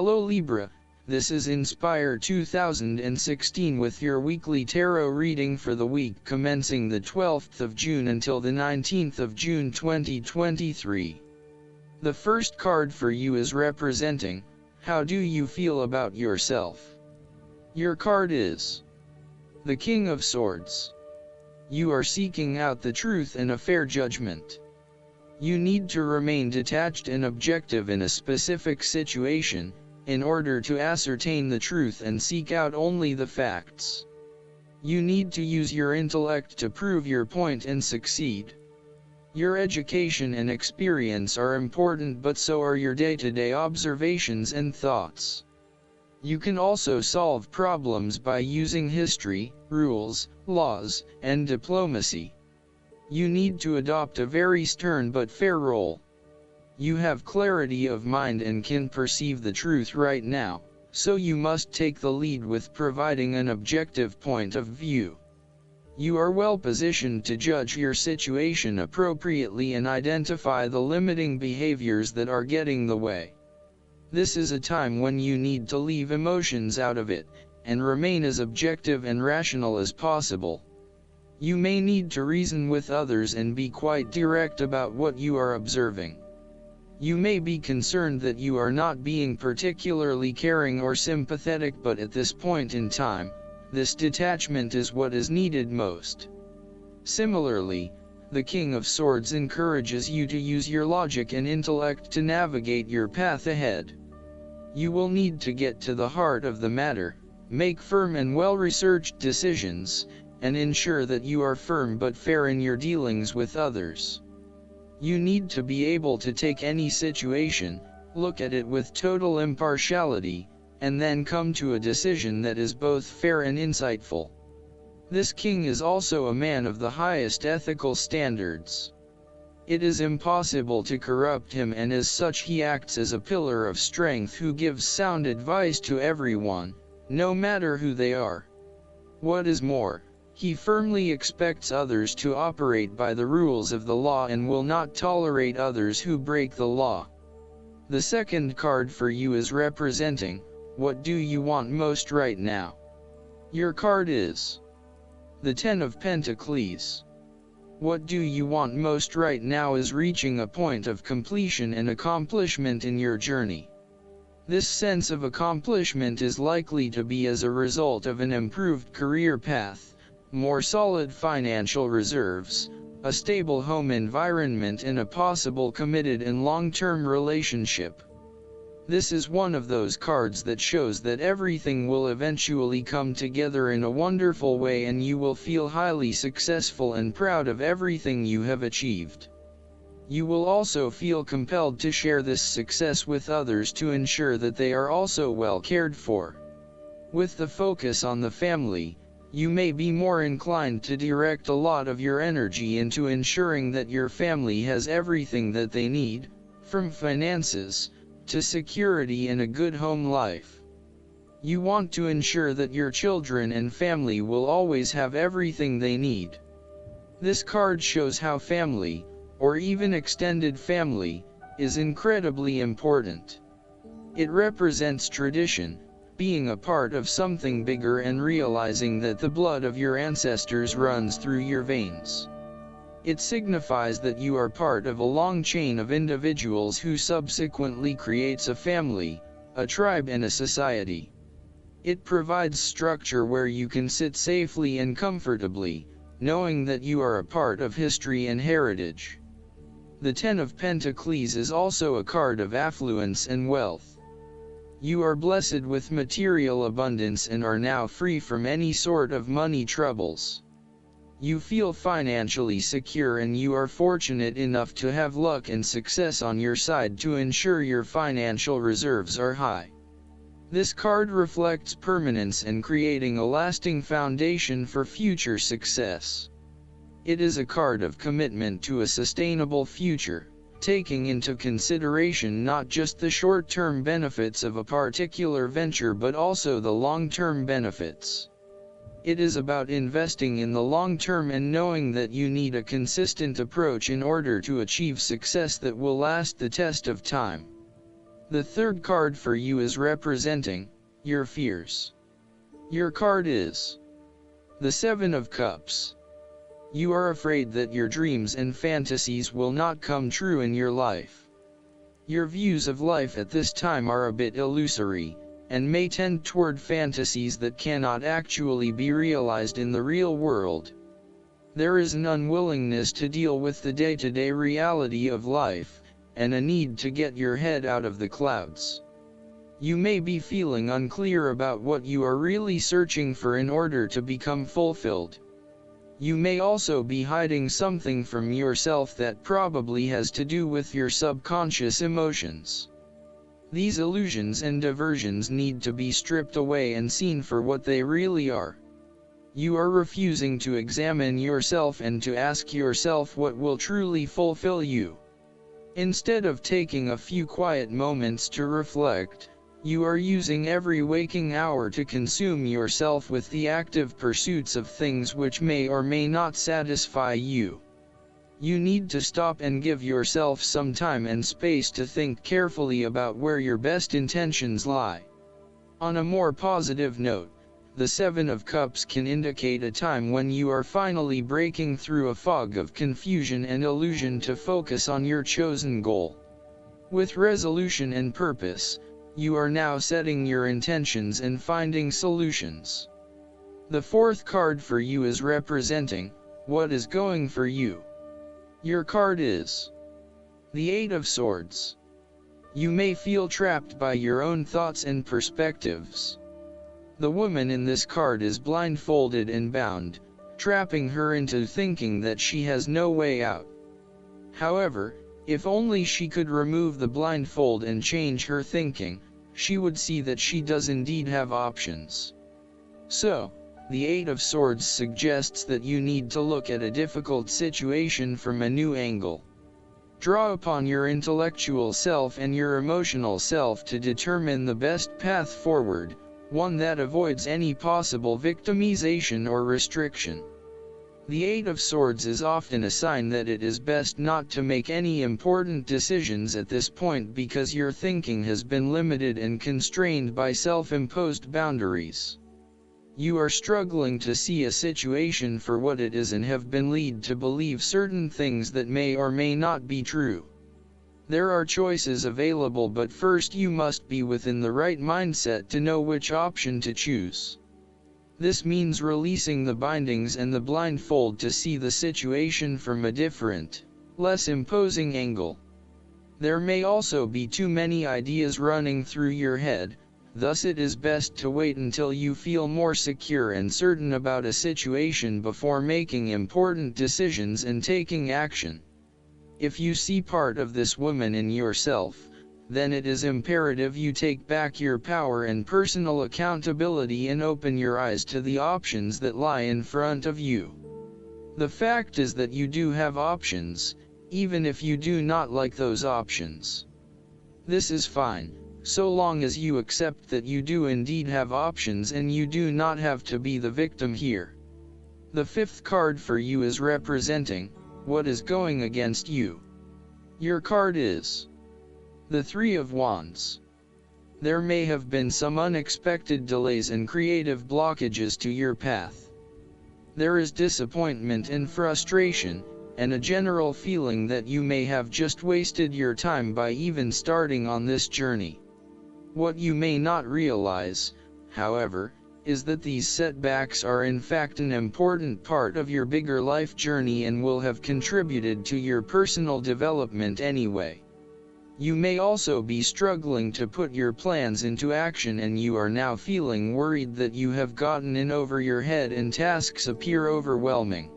Hello Libra, this is Inspire 2016 with your weekly tarot reading for the week commencing the 12th of June until the 19th of June 2023. The first card for you is representing, how do you feel about yourself? Your card is the King of Swords. You are seeking out the truth and a fair judgment. You need to remain detached and objective in a specific situation, in order to ascertain the truth and seek out only the facts. You need to use your intellect to prove your point and succeed. Your education and experience are important, but so are your day-to-day observations and thoughts. You can also solve problems by using history, rules, laws, and diplomacy. You need to adopt a very stern but fair role. You have clarity of mind and can perceive the truth right now, so you must take the lead with providing an objective point of view. You are well positioned to judge your situation appropriately and identify the limiting behaviors that are getting the way. This is a time when you need to leave emotions out of it, and remain as objective and rational as possible. You may need to reason with others and be quite direct about what you are observing. You may be concerned that you are not being particularly caring or sympathetic, but at this point in time, this detachment is what is needed most. Similarly, the King of Swords encourages you to use your logic and intellect to navigate your path ahead. You will need to get to the heart of the matter, make firm and well-researched decisions, and ensure that you are firm but fair in your dealings with others. You need to be able to take any situation, look at it with total impartiality, and then come to a decision that is both fair and insightful. This king is also a man of the highest ethical standards. It is impossible to corrupt him, and as such he acts as a pillar of strength who gives sound advice to everyone, no matter who they are. What is more, he firmly expects others to operate by the rules of the law and will not tolerate others who break the law. The second card for you is representing, what do you want most right now? Your card is the Ten of Pentacles. What do you want most right now is reaching a point of completion and accomplishment in your journey. This sense of accomplishment is likely to be as a result of an improved career path, more solid financial reserves, a stable home environment, and a possible committed and long-term relationship. This is one of those cards that shows that everything will eventually come together in a wonderful way, and you will feel highly successful and proud of everything you have achieved. You will also feel compelled to share this success with others to ensure that they are also well cared for. With the focus on the family, you may be more inclined to direct a lot of your energy into ensuring that your family has everything that they need, from finances to security and a good home life. You want to ensure that your children and family will always have everything they need. This card shows how family, or even extended family, is incredibly important. It represents tradition, being a part of something bigger and realizing that the blood of your ancestors runs through your veins. It signifies that you are part of a long chain of individuals who subsequently creates a family, a tribe, and a society. It provides structure where you can sit safely and comfortably, knowing that you are a part of history and heritage. The Ten of Pentacles is also a card of affluence and wealth. You are blessed with material abundance and are now free from any sort of money troubles. You feel financially secure, and you are fortunate enough to have luck and success on your side to ensure your financial reserves are high. This card reflects permanence and creating a lasting foundation for future success. It is a card of commitment to a sustainable future, taking into consideration not just the short-term benefits of a particular venture but also the long-term benefits. It is about investing in the long term and knowing that you need a consistent approach in order to achieve success that will last the test of time. The third card for you is representing your fears. Your card is the Seven of Cups. You are afraid that your dreams and fantasies will not come true in your life. Your views of life at this time are a bit illusory, and may tend toward fantasies that cannot actually be realized in the real world. There is an unwillingness to deal with the day-to-day reality of life, and a need to get your head out of the clouds. You may be feeling unclear about what you are really searching for in order to become fulfilled. You may also be hiding something from yourself that probably has to do with your subconscious emotions. These illusions and diversions need to be stripped away and seen for what they really are. You are refusing to examine yourself and to ask yourself what will truly fulfill you. Instead of taking a few quiet moments to reflect, you are using every waking hour to consume yourself with the active pursuits of things which may or may not satisfy you. You need to stop and give yourself some time and space to think carefully about where your best intentions lie. On a more positive note, the Seven of Cups can indicate a time when you are finally breaking through a fog of confusion and illusion to focus on your chosen goal. With resolution and purpose, you are now setting your intentions and finding solutions. The fourth card for you is representing what is going for you. Your card is the Eight of Swords. You may feel trapped by your own thoughts and perspectives. The woman in this card is blindfolded and bound, trapping her into thinking that she has no way out. However, if only she could remove the blindfold and change her thinking, she would see that she does indeed have options. So, the Eight of Swords suggests that you need to look at a difficult situation from a new angle. Draw upon your intellectual self and your emotional self to determine the best path forward, one that avoids any possible victimization or restriction. The Eight of Swords is often a sign that it is best not to make any important decisions at this point because your thinking has been limited and constrained by self-imposed boundaries. You are struggling to see a situation for what it is and have been led to believe certain things that may or may not be true. There are choices available, but first you must be within the right mindset to know which option to choose. This means releasing the bindings and the blindfold to see the situation from a different, less imposing angle. There may also be too many ideas running through your head, thus it is best to wait until you feel more secure and certain about a situation before making important decisions and taking action. If you see part of this woman in yourself, then it is imperative you take back your power and personal accountability and open your eyes to the options that lie in front of you. The fact is that you do have options, even if you do not like those options. This is fine, so long as you accept that you do indeed have options and you do not have to be the victim here. The fifth card for you is representing what is going against you. Your card is the Three of Wands. There may have been some unexpected delays and creative blockages to your path. There is disappointment and frustration, and a general feeling that you may have just wasted your time by even starting on this journey. What you may not realize, however, is that these setbacks are in fact an important part of your bigger life journey and will have contributed to your personal development anyway. You may also be struggling to put your plans into action, and you are now feeling worried that you have gotten in over your head and tasks appear overwhelming.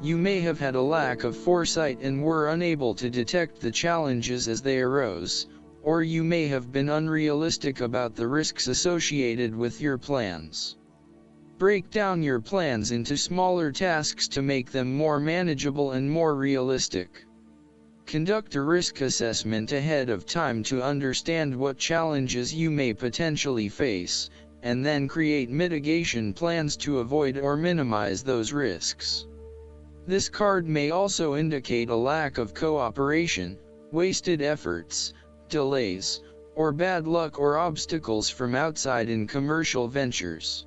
You may have had a lack of foresight and were unable to detect the challenges as they arose, or you may have been unrealistic about the risks associated with your plans. Break down your plans into smaller tasks to make them more manageable and more realistic. Conduct a risk assessment ahead of time to understand what challenges you may potentially face, and then create mitigation plans to avoid or minimize those risks. This card may also indicate a lack of cooperation, wasted efforts, delays, or bad luck or obstacles from outside in commercial ventures.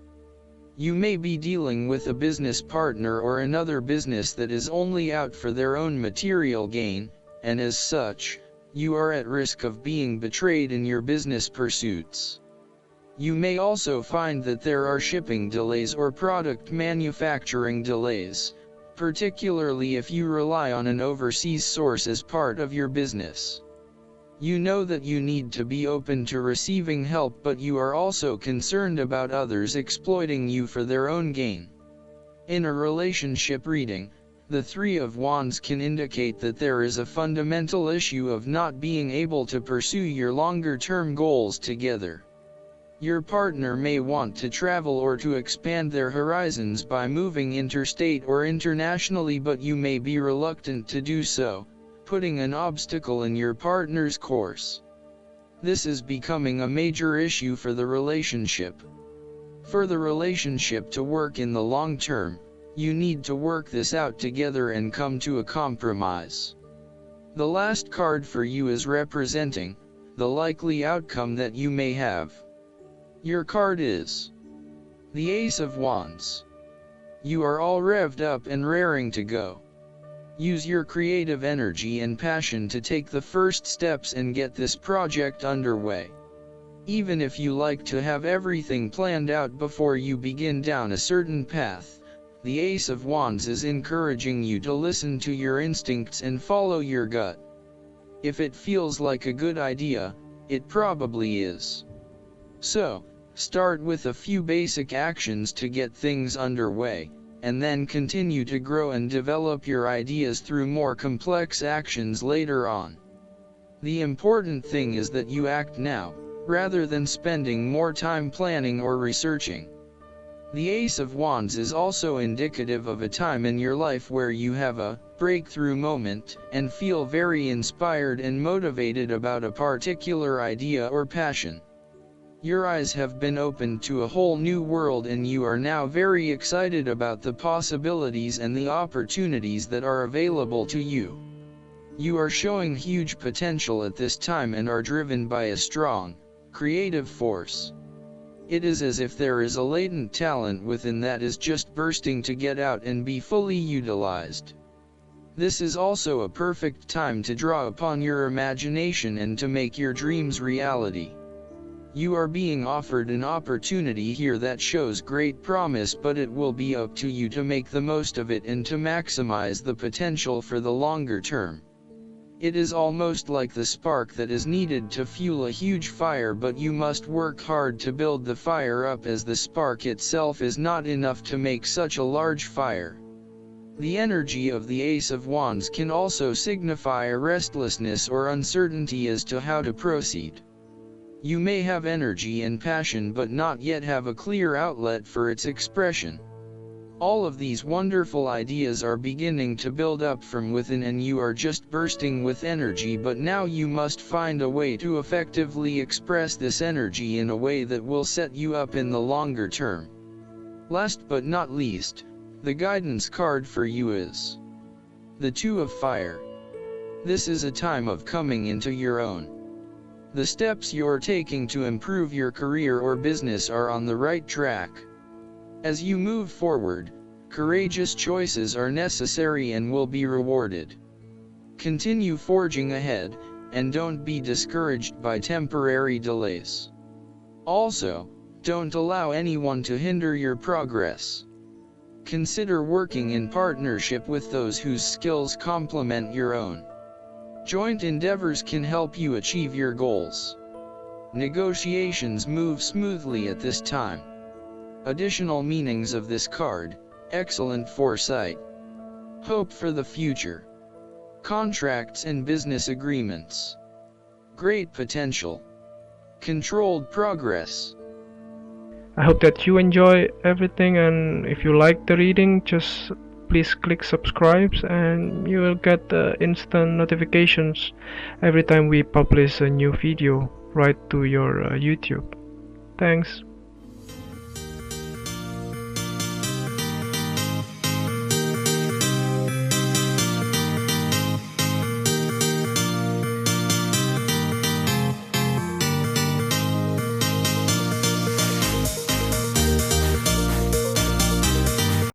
You may be dealing with a business partner or another business that is only out for their own material gain, and as such, you are at risk of being betrayed in your business pursuits. You may also find that there are shipping delays or product manufacturing delays, particularly if you rely on an overseas source as part of your business. You know that you need to be open to receiving help, but you are also concerned about others exploiting you for their own gain. In a relationship reading, the Three of Wands can indicate that there is a fundamental issue of not being able to pursue your longer-term goals together. Your partner may want to travel or to expand their horizons by moving interstate or internationally, but you may be reluctant to do so, putting an obstacle in your partner's course. This is becoming a major issue for the relationship. For the relationship to work in the long term, you need to work this out together and come to a compromise. The last card for you is representing the likely outcome that you may have. Your card is the Ace of Wands. You are all revved up and raring to go. Use your creative energy and passion to take the first steps and get this project underway. Even if you like to have everything planned out before you begin down a certain path, the Ace of Wands is encouraging you to listen to your instincts and follow your gut. If it feels like a good idea, it probably is. So, start with a few basic actions to get things underway, and then continue to grow and develop your ideas through more complex actions later on. The important thing is that you act now, rather than spending more time planning or researching. The Ace of Wands is also indicative of a time in your life where you have a breakthrough moment and feel very inspired and motivated about a particular idea or passion. Your eyes have been opened to a whole new world and you are now very excited about the possibilities and the opportunities that are available to you. You are showing huge potential at this time and are driven by a strong, creative force. It is as if there is a latent talent within that is just bursting to get out and be fully utilized. This is also a perfect time to draw upon your imagination and to make your dreams reality. You are being offered an opportunity here that shows great promise, but it will be up to you to make the most of it and to maximize the potential for the longer term. It is almost like the spark that is needed to fuel a huge fire, but you must work hard to build the fire up, as the spark itself is not enough to make such a large fire. The energy of the Ace of Wands can also signify a restlessness or uncertainty as to how to proceed. You may have energy and passion but not yet have a clear outlet for its expression. All of these wonderful ideas are beginning to build up from within and you are just bursting with energy, but now you must find a way to effectively express this energy in a way that will set you up in the longer term. Last but not least, the guidance card for you is the Two of Fire. This is a time of coming into your own. The steps you're taking to improve your career or business are on the right track. As you move forward, courageous choices are necessary and will be rewarded. Continue forging ahead, and don't be discouraged by temporary delays. Also, don't allow anyone to hinder your progress. Consider working in partnership with those whose skills complement your own. Joint endeavors can help you achieve your goals. Negotiations move smoothly at this time. Additional meanings of this card: excellent foresight, hope for the future, contracts and business agreements, great potential, controlled progress. I hope that you enjoy everything, and if you like the reading, just please click subscribe and you will get instant notifications every time we publish a new video right to your YouTube. Thanks.